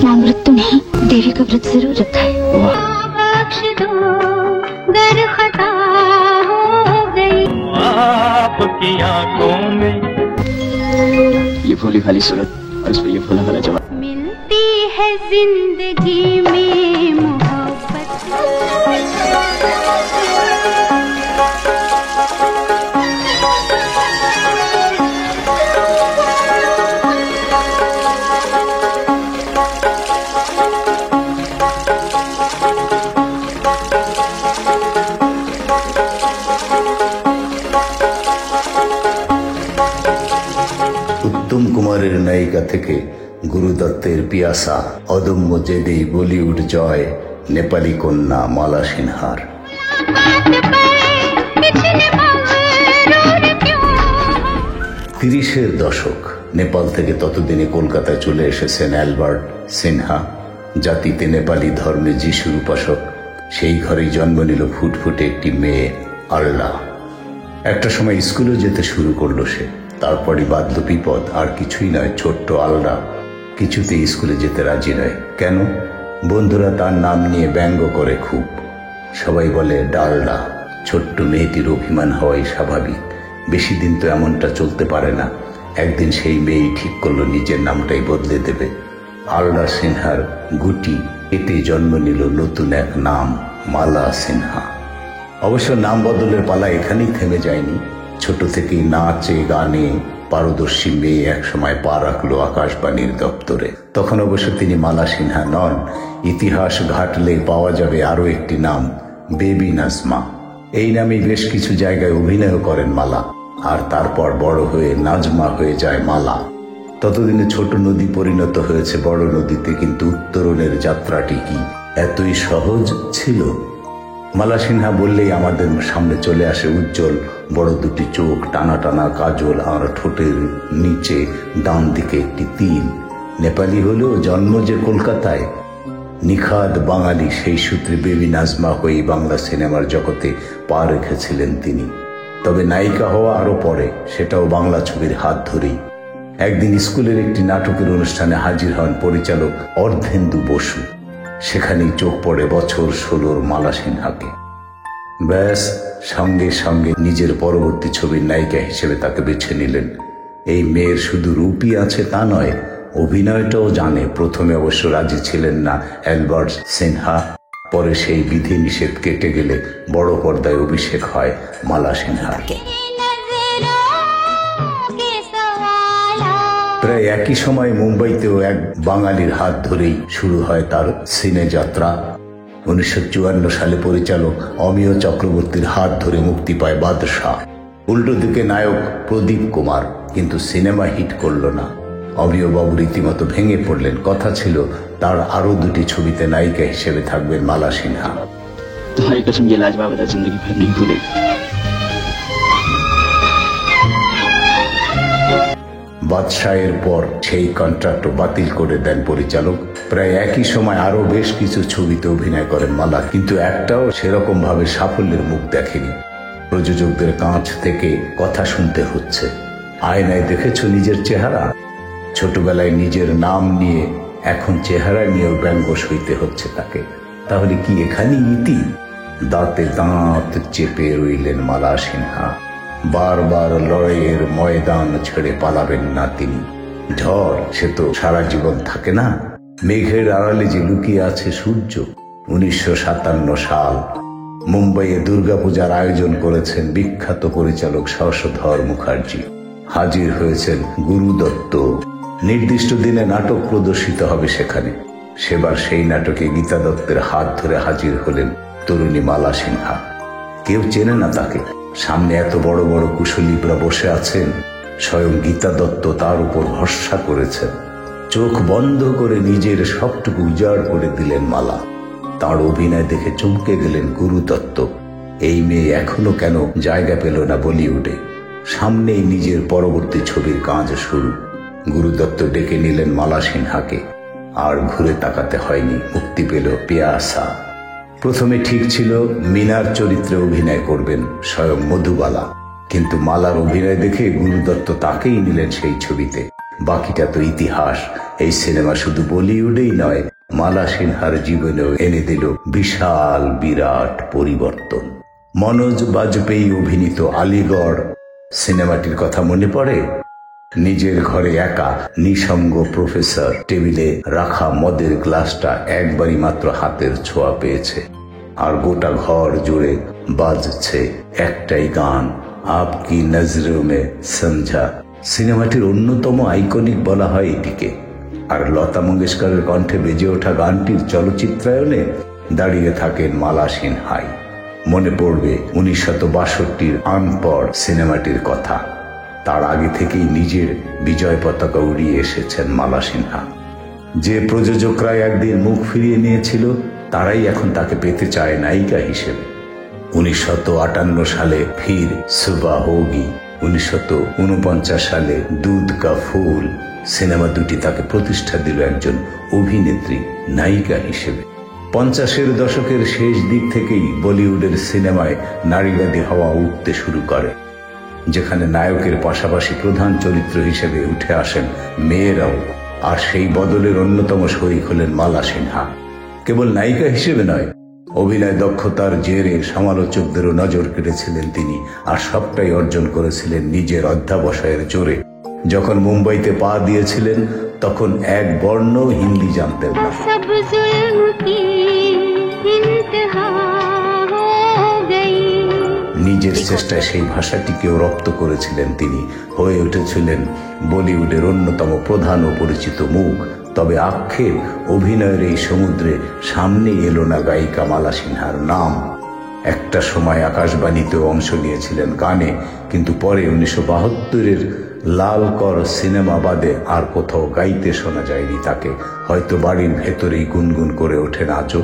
नाम व्रत तो नहीं, देवी का व्रत जरूर रखा है। बख्श दो गर खता हो गई आपकी आंखों में। ये भोली भाली सूरत और उस पर ये भोला भाला जवाब। मिलती है जिंदगी में मोहब्बत। उत्तम कुमारेर नायिका থেকে গুরু দত্তের পিয়াসা, অদম্য জেদেই বলিউড জয় নেপালি কন্যা মালা সিনহার। 30-এর দশক। নেপাল থেকে ততদিনে কলকাতায় চলে এসেছেন অ্যালবার্ট সিনহা। জাতিতে নেপালি ধর্মে যিশুর উপাসক। সেই ঘরেই জন্ম নিল ফুটফুটে একটি মেয়ে আল্লা। একটা সময় স্কুলে যেতে শুরু করলো সে। তারপরই বাঁধল বিপদ। আর কিছুই নয়, ছোট্ট আল্লা কিছুতেই স্কুলে যেতে রাজি নয়। কেন? বন্ধুরা তার নাম নিয়ে ব্যঙ্গ করে খুব। সবাই বলে ডালডা। ছোট্ট মেয়েটির অভিমান হওয়াই স্বাভাবিক। বেশি দিন তো এমনটা চলতে পারে না। একদিন সেই মেয়েই ঠিক করলো নিজের নামটাই বদলে দেবে। আল্লা সিনহার গুটি এতে জন্ম নিল নতুন এক নাম, মালা সিনহা। অবশ্য নাম বদলের পালা এখানেই থেমে যায়নি। ছোট থেকেই নাচে গানে পারদর্শী মেয়ে একসময় পা রাখলো আকাশবাণীর দপ্তরে। তখন অবশ্য তিনি মালা সিনহা নন। ইতিহাস ঘাটলে পাওয়া যাবে আরো একটি নাম, বেবি নাজমা। এই নামেই বেশ কিছু জায়গায় অভিনয় করেন মালা। আর তারপর বড় হয়ে নাজমা হয়ে যায় মালা। ততদিনে ছোট নদী পরিণত হয়েছে বড় নদীতে। কিন্তু উত্তরণের যাত্রাটি কি এতই সহজ ছিল? মালা সিনহা বললেই আমাদের সামনে চলে আসে উজ্জ্বল বড় দুটি চোখ, টানা টানা কাজল, আর ঠোঁটের নিচে ডান দিকে একটি তিল। নেপালি হলেও জন্ম যে কলকাতায়। নিখাদ বাঙালি। সেই সূত্রে বেবি নাজমা হয়ে বাংলা সিনেমার জগতে পা রেখেছিলেন তিনি। তবে নায়িকা হওয়া আরো পরে, সেটাও বাংলা ছবির হাত ধরেই। একদিন স্কুলের একটি নাটকের অনুষ্ঠানে হাজির হন পরিচালক অর্ধেন্দু বসু। সেখানেই চোখ পড়ে বছর 16-র মালা সিনহাকে। ব্যাস, সঙ্গে সঙ্গে নিজের পরবর্তী ছবির নায়িকা হিসেবে তাকে বেছে নিলেন। এই মেয়ের শুধু রূপই আছে তা নয়, অভিনয়টাও জানে। প্রথমে অবশ্য রাজি ছিলেন না অ্যালবার্ট সিনহা। পরে সেই বিধি নিষেধ কেটে গেলে বড় পর্দায় অভিষেক হয় মালা সিনহার। প্রায় একই সময় মুম্বাইতেও এক বাঙালির হাত ধরেই শুরু হয় তার সিনে যাত্রা। 1954 সালে পরিচালক অমিয় চক্রবর্তীর হাত ধরে মুক্তি পায় বাদশাহ। উল্টো দিকে নায়ক প্রদীপ কুমার। কিন্তু সিনেমা হিট করল না। অমিয় বাবু রীতিমতো ভেঙে পড়লেন। কথা ছিল তার আরো দুটি ছবিতে নায়িকা হিসেবে থাকবেন মালা সিনহা। तुम्हारी कसम ये लाजवाब अदा जिंदगी भर नहीं भूलेगी। বাদশাহের পর সেই কন্ট্রাক্ট বাতিল করে দেন পরিচালক। প্রায় একই সময় আরো বেশ কিছু ছবিতে অভিনয় করেন মালা। কিন্তু একটাও সেরকম ভাবে সাফল্যের মুখ দেখেনি। প্রযোজকদের কাছ থেকে কথা শুনতে হচ্ছে, আয়নায় দেখেছো নিজের চেহারা। ছোটবেলায় নিজের নাম নিয়ে এখন চেহারা নিয়েও ব্যঙ্গ সইতে হচ্ছে তাকে। তাহলে কি এখানেই ইতি? দাঁতে দাঁত চেপে রইলেন মালা সিনহা। বারবার লড়াইয়ের ময়দান ছেড়ে পালাবেন না তিনি। ঝড় সে তো সারা জীবন থাকে না। মেঘের আড়ালে যে লুকিয়ে আছে সূর্য। 1957 সাল মুম্বাইয়ে দুর্গাপূজার আয়োজন করেছেন বিখ্যাত পরিচালক শশধর মুখার্জি। হাজির হয়েছেন গুরু দত্ত। নির্দিষ্ট দিনে নাটক প্রদর্শিত হবে সেখানে। সেবার সেই নাটকে গীতা দত্তের হাত ধরে হাজির হলেন তরুণী মালা সিনহা। কেউ চেনে না তাকে। সামনে এত বড় বড় কুশলীরা বসে আছেন। স্বয়ং গীতা দত্ত তার উপর ভরসা করেছেন। চোখ বন্ধ করে নিজের সবটুকু উজাড় করে দিলেন মালা। তার অভিনয় দেখে চমকে গেলেন গুরু দত্ত। এই মেয়ে এখনো কেন জায়গা পেল না বলিউডে? সামনেই নিজের পরবর্তী ছবির কাজ শুরু। গুরু দত্ত ডেকে নিলেন মালা সিনহাকে। আর ঘুরে তাকাতে হয়নি। মুক্তি পেল পিয়াসা। প্রথমে ঠিক ছিল মিনার চরিত্রে অভিনয় করবেন স্বয়ং মধুবালা। কিন্তু মালার অভিনয় দেখে গুরু দত্ত তাকেই নিলেন সেই ছবিতে। বাকিটা তো ইতিহাস। এই সিনেমা শুধু বলিউডেই নয়, মালা সিনহার জীবনেও এনে দিল বিশাল বিরাট পরিবর্তন। মনোজ বাজপেয়ী অভিনীত আলিগড় সিনেমাটির কথা মনে পড়ে? নিজের ঘরে একা নিঃসঙ্গ প্রফেসর টেবিলে রাখা মদের গ্লাসটা একবারই মাত্র হাতের ছোঁয়া পেয়েছে, আর গোটা ঘর জুড়ে বাজছে একটাই গান, আপকি নজরোं में समझा। সিনেমাটির অন্যতম আইকনিক বলা হয় এটিকে। আর লতা মঙ্গেশকরের কণ্ঠে বেজে ওঠা গানটির চলচ্চিত্রায়নে দাঁড়িয়ে থাকেন মালা সিনহাই। মনে পড়বে 1962 আনপড় সিনেমাটির কথা। তার আগে থেকেই নিজের বিজয় পতাকা উড়িয়ে এসেছেন মালা সিনহা। যে প্রযোজকরা একদিন মুখ ফিরিয়ে নিয়েছিল, তারাই এখন তাকে পেতে চায় নায়িকা হিসেবে। 1958 সালে ফির সুবা হোগি, 1949 সালে দুধ কা ফুল সিনেমা দুটি তাকে প্রতিষ্ঠা দিল একজন অভিনেত্রী নায়িকা হিসেবে। 50-এর দশকের শেষ দিক থেকেই বলিউডের সিনেমায় নারীবাদী হাওয়া উঠতে শুরু করে, যেখানে নায়কের পাশাপাশি প্রধান চরিত্র হিসেবে উঠে আসেন মেয়েরাও। আর সেই বদলের অন্যতম শরিক হলেন মালা সিনহা। কেবল নায়িকা হিসেবে নয়, অভিনয় দক্ষতার জেরে সমালোচকদেরও নজর কেড়েছিলেন তিনি, আর সবটাই অর্জন করেছিলেন নিজের অধ্যাবসায়ের জোরে। যখন মুম্বাইতে পা দিয়েছিলেন, তখন এক বর্ণ হিন্দি জানতেন না। নিজের চেষ্টায় সেই ভাষাটিকেও রপ্ত করেছিলেন তিনি। হয়ে উঠেছিলেন বলিউডের অন্যতম প্রধান ও পরিচিত মুখ। তবে আক্ষেপ, অভিনয়ের এই সমুদ্রে সামনে এলো না গায়িকা মালা সিনহার নাম। একটা সময় আকাশবাণীতেও অংশ নিয়েছিলেন গানে, কিন্তু পরে 1972-এর লাল কর সিনেমা বাদে আর কোথাও গাইতে শোনা যায়নি তাকে। হয়তো বাড়ির ভেতরেই গুনগুন করে ওঠেন আজও।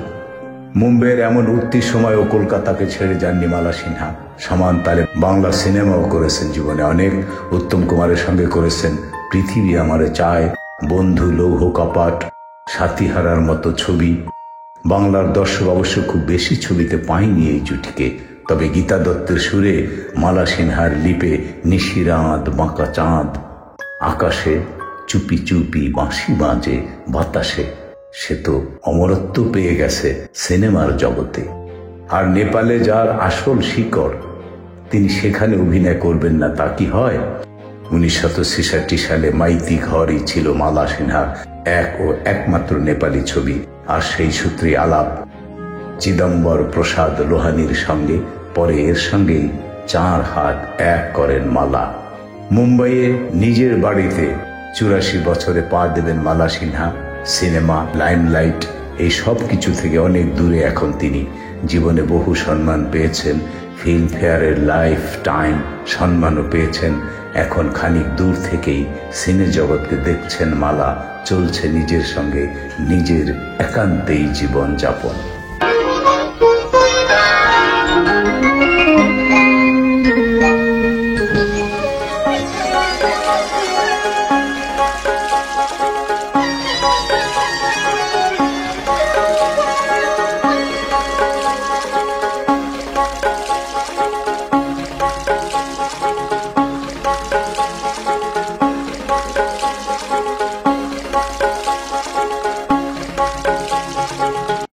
মুম্বাইয়ের এমন উঠতি সময়ও কলকাতাকে ছেড়ে যাননি মালা সিনহা। সমান তালে বাংলা সিনেমাও করেছেন জীবনে অনেক। উত্তম কুমারের সঙ্গে করেছেন পৃথিবী আমারে চায়, বন্ধু, লৌহ কপাট, সাথীহারার মতো ছবি। বাংলার দর্শক অবশ্য খুব বেশি ছবিতে পায়নি এই জুটিকে। তবে গীতা দত্তের সুরে, মালা সিনহার লিপে নিশিরাত বাঁকা চাঁদ, আকাশে চুপি চুপি বাঁশি বাজে বাতাসে, সে তো অমরত্ব পেয়ে গেছে সিনেমার জগতে। আর নেপালে যার আসল শিকড়, তিনি সেখানে অভিনয় করবেন না তা কি হয়? 1966 সালে মাইতি ঘরই ছিল মালা সিনহার এক ও একমাত্র নেপালি ছবি। আর সেই সূত্রে আলাপ চিদম্বর প্রসাদ লোহানির সঙ্গে। পরে এর সঙ্গেই 4 হাত এক করেন মালা। মুম্বাইয়ে নিজের বাড়িতে 84 বছরে পা দেবেন মালা সিনহা। সিনেমা, লাইমলাইট, এই সব কিছু থেকে অনেক দূরে এখন তিনি। জীবনে বহু সম্মান পেয়েছেন, ফিল্মফেয়ারের লাইফ টাইম সম্মানও পেয়েছেন। এখন খানিক দূর থেকেই সিনে জগৎকে দেখছেন মালা। চলছে নিজের সঙ্গে নিজের একান্তেই জীবন যাপন।